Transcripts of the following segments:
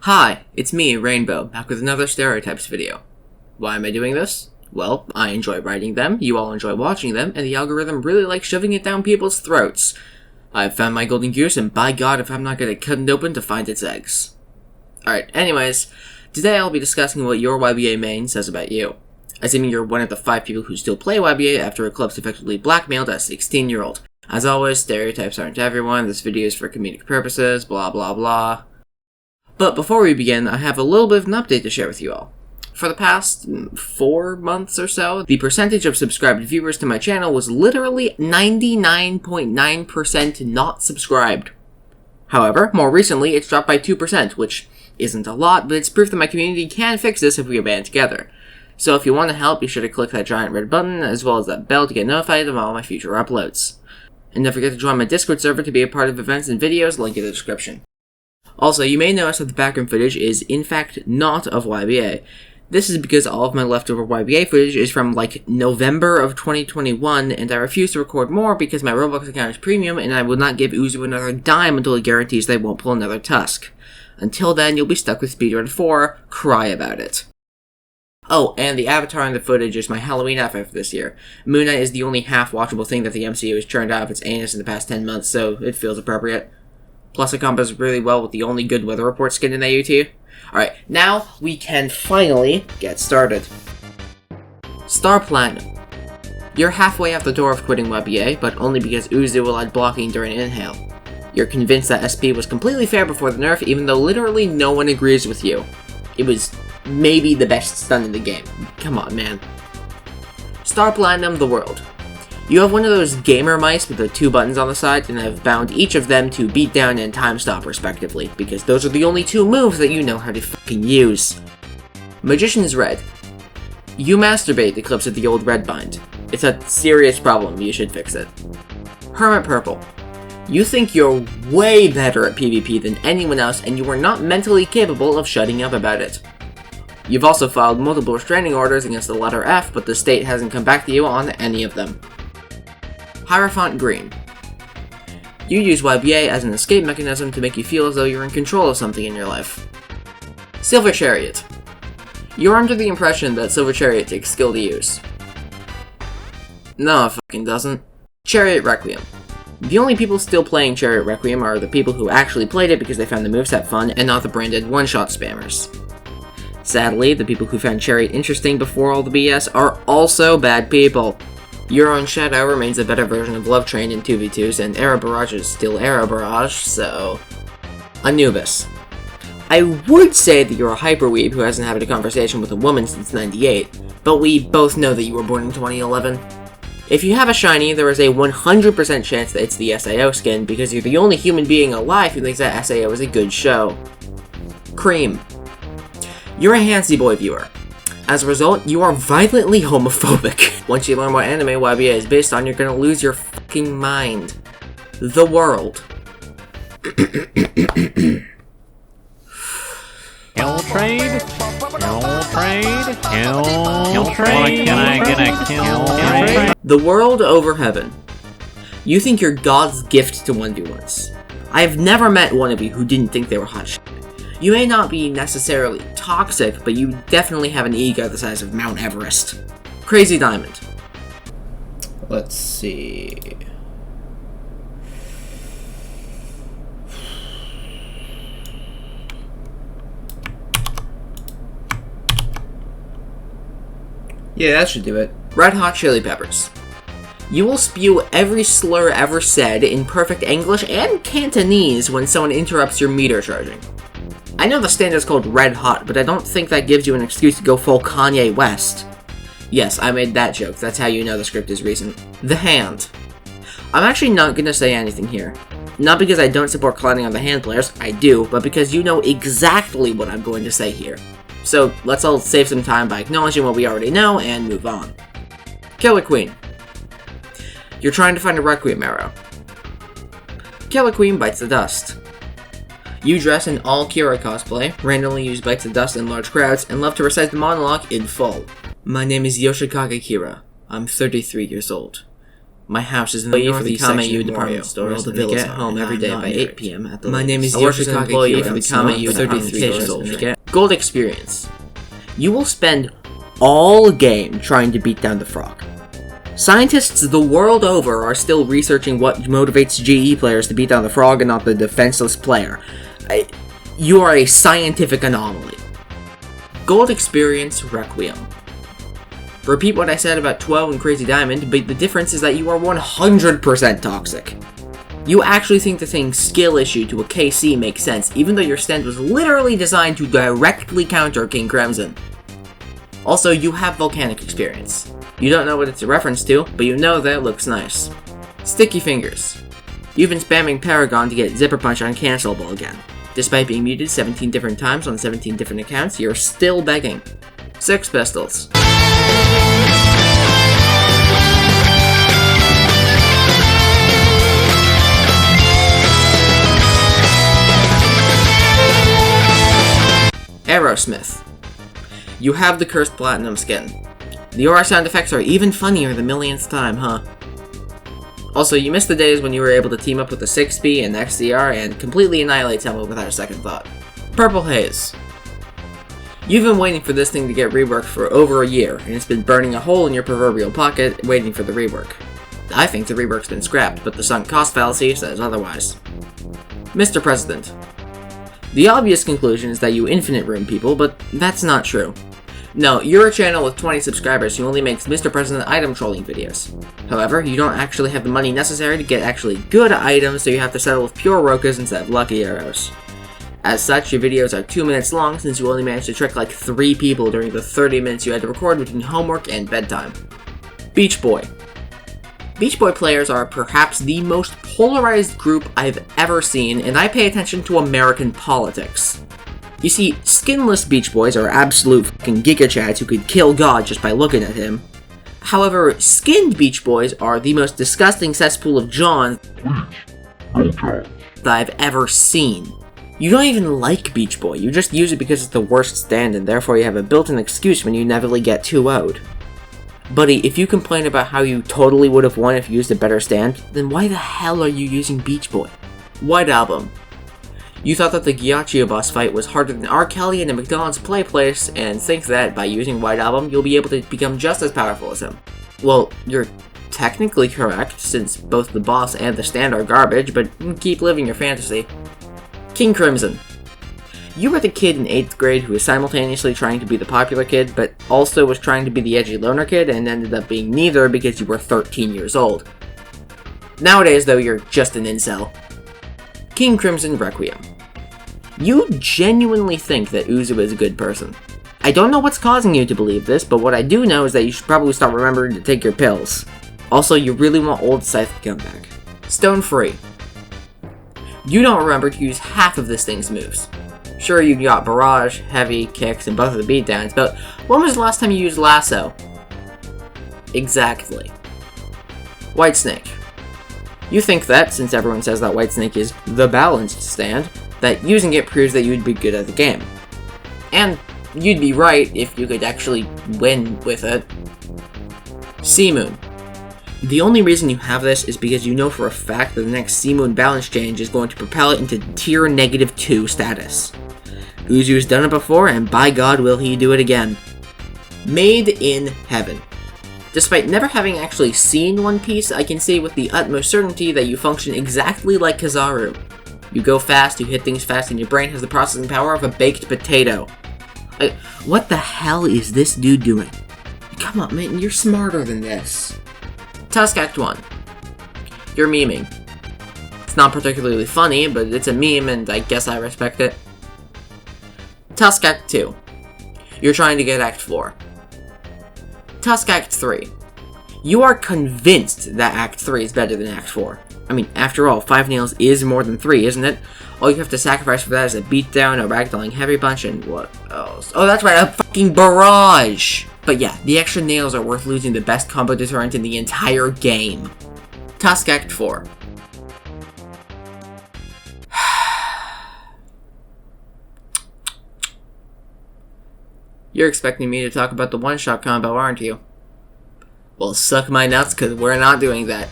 Hi, it's me, Rainbow, back with another Stereotypes video. Why am I doing this? Well, I enjoy writing them, you all enjoy watching them, and the algorithm really likes shoving it down people's throats. I've found my golden goose, and by God if I'm not gonna cut it open to find its eggs. Alright, anyways, today I'll be discussing what your YBA main says about you. Assuming you're one of the 5 people who still play YBA after a club's effectively blackmailed a 16-year-old. As always, stereotypes aren't everyone, this video is for comedic purposes, blah blah blah. But before we begin, I have a little bit of an update to share with you all. For the past 4 months or so, the percentage of subscribed viewers to my channel was literally 99.9% not subscribed. However, more recently, it's dropped by 2%, which isn't a lot, but it's proof that my community can fix this if we band together. So if you want to help, be sure to click that giant red button, as well as that bell to get notified of all my future uploads. And don't forget to join my Discord server to be a part of events and videos, link in the description. Also, you may notice that the background footage is in fact not of YBA. This is because all of my leftover YBA footage is from like November of 2021, and I refuse to record more because my Roblox account is premium and I will not give Uzu another dime until it guarantees they won't pull another Tusk. Until then, you'll be stuck with Speedrun 4, cry about it. Oh, and the avatar in the footage is my Halloween outfit for this year. Moon Knight is the only half-watchable thing that the MCU has churned out of its anus in the past 10 months, so it feels appropriate. Plus, it combos really well with the only good weather report skin in AUT. Alright, now we can finally get started. Star Platinum. You're halfway out the door of quitting YBA, but only because Uzu allowed blocking during inhale. You're convinced that SP was completely fair before the nerf, even though literally no one agrees with you. It was maybe the best stun in the game. Come on, man. Star Platinum the World. You have one of those gamer mice with the 2 buttons on the side, and have bound each of them to beat down and time stop respectively, because those are the only 2 moves that you know how to fucking use. Magician's Red. You masturbate the clips of the old Red bind. It's a serious problem, you should fix it. Hermit Purple. You think you're way better at PvP than anyone else, and you are not mentally capable of shutting up about it. You've also filed multiple restraining orders against the letter F, but the state hasn't come back to you on any of them. Hierophant Green. You use YBA as an escape mechanism to make you feel as though you're in control of something in your life. Silver Chariot. You're under the impression that Silver Chariot takes skill to use. No, it fucking doesn't. Chariot Requiem. The only people still playing Chariot Requiem are the people who actually played it because they found the moveset fun and not the branded one-shot spammers. Sadly, the people who found Chariot interesting before all the BS are also bad people. Your Own Shadow remains a better version of Love Train in 2v2s, and Aero Barrage is still Aero Barrage, so... Anubis. I would say that you're a hyperweeb who hasn't had a conversation with a woman since '98, but we both know that you were born in 2011. If you have a shiny, there is a 100% chance that it's the SAO skin, because you're the only human being alive who thinks that SAO is a good show. Cream. You're a Handsy Boy viewer. As a result, you are violently homophobic. Once you learn what anime YBA is based on, you're gonna lose your fucking mind. The World. Kill trade? Kill trade? Can I get a kill trade? The World over Heaven. You think you're God's gift to 1v1s. I have never met one of you who didn't think they were hot shit. You may not be necessarily toxic, but you definitely have an ego the size of Mount Everest. Crazy Diamond. Let's see... Yeah, that should do it. Red Hot Chili Peppers. You will spew every slur ever said in perfect English and Cantonese when someone interrupts your meter charging. I know the standard is called Red Hot, but I don't think that gives you an excuse to go full Kanye West. Yes, I made that joke. That's how you know the script is recent. The Hand. I'm actually not gonna say anything here. Not because I don't support clowning on the hand players, I do, but because you know exactly what I'm going to say here. So let's all save some time by acknowledging what we already know and move on. Killer Queen. You're trying to find a Requiem arrow. Killer Queen bites the dust. You dress in all Kira cosplay, randomly use bites of dust in large crowds, and love to recite the monologue in full. My name is Yoshikage Kira. I'm 33 years old. My house is in the Northeast section department stores, and I get home every day by 8 p.m. at the My name is I work as Yoshikawa an employee Kira. for the Kame 33 stores, and I get Gold Experience. You will spend all game trying to beat down the frog. Scientists the world over are still researching what motivates GE players to beat down the frog and not the defenseless player. You are a scientific anomaly. Gold Experience Requiem. Repeat what I said about 12 and Crazy Diamond, but the difference is that you are 100% toxic. You actually think the thing's skill issue to a KC makes sense, even though your stand was literally designed to directly counter King Crimson. Also, you have Volcanic Experience. You don't know what it's a reference to, but you know that it looks nice. Sticky Fingers. You've been spamming Paragon to get Zipper Punch uncancelable again. Despite being muted 17 different times on 17 different accounts, you're still begging. Six Pistols. Aerosmith. You have the Cursed Platinum skin. The aura sound effects are even funnier the millionth time, huh? Also, you missed the days when you were able to team up with the 6B and XDR and completely annihilate someone without a second thought. Purple Haze. You've been waiting for this thing to get reworked for over a year, and it's been burning a hole in your proverbial pocket waiting for the rework. I think the rework's been scrapped, but the sunk cost fallacy says otherwise. Mr. President. The obvious conclusion is that you infinite room people, but that's not true. No, you're a channel with 20 subscribers who only makes Mr. President item trolling videos. However, you don't actually have the money necessary to get actually good items, so you have to settle with pure Rokas instead of lucky arrows. As such, your videos are 2 minutes long since you only managed to trick like 3 people during the 30 minutes you had to record between homework and bedtime. Beach Boy. Beach Boy players are perhaps the most polarized group I've ever seen, and I pay attention to American politics. You see, skinless Beach Boys are absolute fucking gigachads who could kill God just by looking at him. However, skinned Beach Boys are the most disgusting cesspool of John that I've ever seen. You don't even like Beach Boy, you just use it because it's the worst stand and therefore you have a built-in excuse when you inevitably get 2-0'd. Buddy, if you complain about how you totally would have won if you used a better stand, then why the hell are you using Beach Boy? White Album. You thought that the Gyatso boss fight was harder than R. Kelly in a McDonald's play place, and think that by using White Album, you'll be able to become just as powerful as him. Well, you're technically correct, since both the boss and the stand are garbage, but keep living your fantasy. King Crimson. You were the kid in 8th grade who was simultaneously trying to be the popular kid, but also was trying to be the edgy loner kid, and ended up being neither because you were 13 years old. Nowadays, though, you're just an incel. King Crimson Requiem. You genuinely think that Uzu is a good person. I don't know what's causing you to believe this, but what I do know is that you should probably start remembering to take your pills. Also, you really want Old Scythe to come back. Stone Free. You don't remember to use half of this thing's moves. Sure, you got Barrage, Heavy, Kicks, and both of the beatdowns, but when was the last time you used Lasso? Exactly. White Snake. You think that, since everyone says that White Snake is the balanced stand, that using it proves that you'd be good at the game. And you'd be right if you could actually win with it. Sea Moon. The only reason you have this is because you know for a fact that the next Sea Moon balance change is going to propel it into tier -2 status. Uzu's done it before, and by God will he do it again. Made in Heaven. Despite never having actually seen One Piece, I can say with the utmost certainty that you function exactly like Kizaru. You go fast, you hit things fast, and your brain has the processing power of a baked potato. What the hell is this dude doing? Come on, man, you're smarter than this. Tusk Act 1. You're memeing. It's not particularly funny, but it's a meme, and I guess I respect it. Tusk Act 2. You're trying to get Act 4. Tusk Act 3. You are convinced that Act 3 is better than Act 4. I mean, after all, 5 nails is more than 3, isn't it? All you have to sacrifice for that is a beatdown, a ragdolling heavy punch, and what else? Oh, that's right, a fucking barrage! But yeah, the extra nails are worth losing the best combo deterrent in the entire game. Tusk Act 4. You're expecting me to talk about the one-shot combo, aren't you? Well, suck my nuts, because we're not doing that.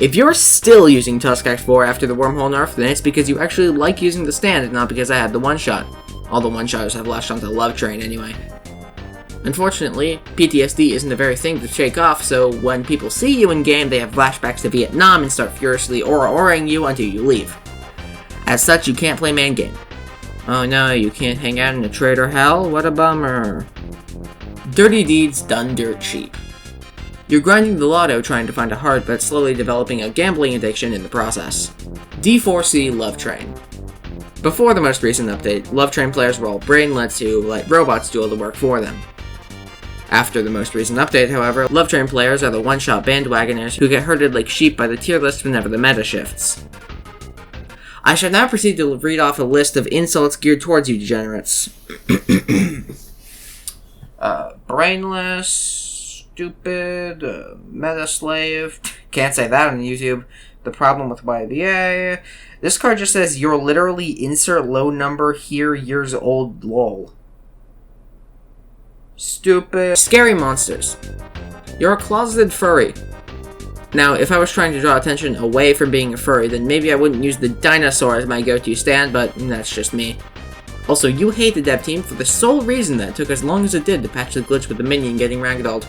If you're still using Tusk X4 after the wormhole nerf, then it's because you actually like using the stand and not because I had the one-shot. All the one-shotters have latched onto Love Train anyway. Unfortunately, PTSD isn't a very thing to shake off, so when people see you in-game, they have flashbacks to Vietnam and start furiously aura-oraing you until you leave. As such, you can't play main game. Oh no, you can't hang out in a traitor hell? What a bummer. Dirty deeds done dirt cheap. You're grinding the lotto trying to find a heart, but slowly developing a gambling addiction in the process. D4C Love Train. Before the most recent update, Love Train players were all brainlets who let robots do all the work for them. After the most recent update, however, Love Train players are the one-shot bandwagoners who get herded like sheep by the tier list whenever the meta shifts. I shall now proceed to read off a list of insults geared towards you degenerates. Brainless, stupid, meta slave, can't say that on YouTube, the problem with YBA, this card just says, you're literally insert low number here years old lol. Stupid. Scary monsters. You're a closeted furry. Now, if I was trying to draw attention away from being a furry, then maybe I wouldn't use the dinosaur as my go-to stand, but that's just me. Also, you hate the dev team for the sole reason that it took as long as it did to patch the glitch with the minion getting ragdolled.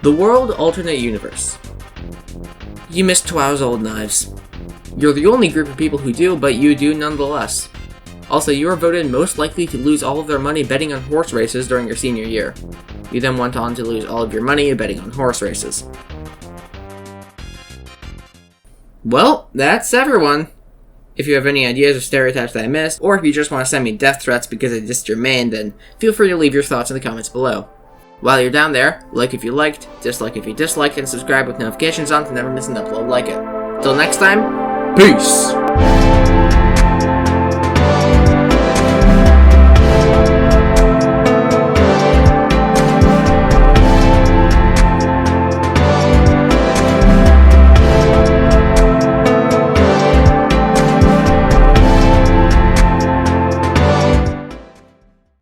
The World Alternate Universe. You missed Twow's old knives. You're the only group of people who do, but you do nonetheless. Also, you are voted most likely to lose all of their money betting on horse races during your senior year. You then went on to lose all of your money betting on horse races. Well, that's everyone. If you have any ideas or stereotypes that I missed, or if you just want to send me death threats because I dissed your main, then feel free to leave your thoughts in the comments below. While you're down there, like if you liked, dislike if you disliked, and subscribe with notifications on to never miss an upload like it. Till next time, peace!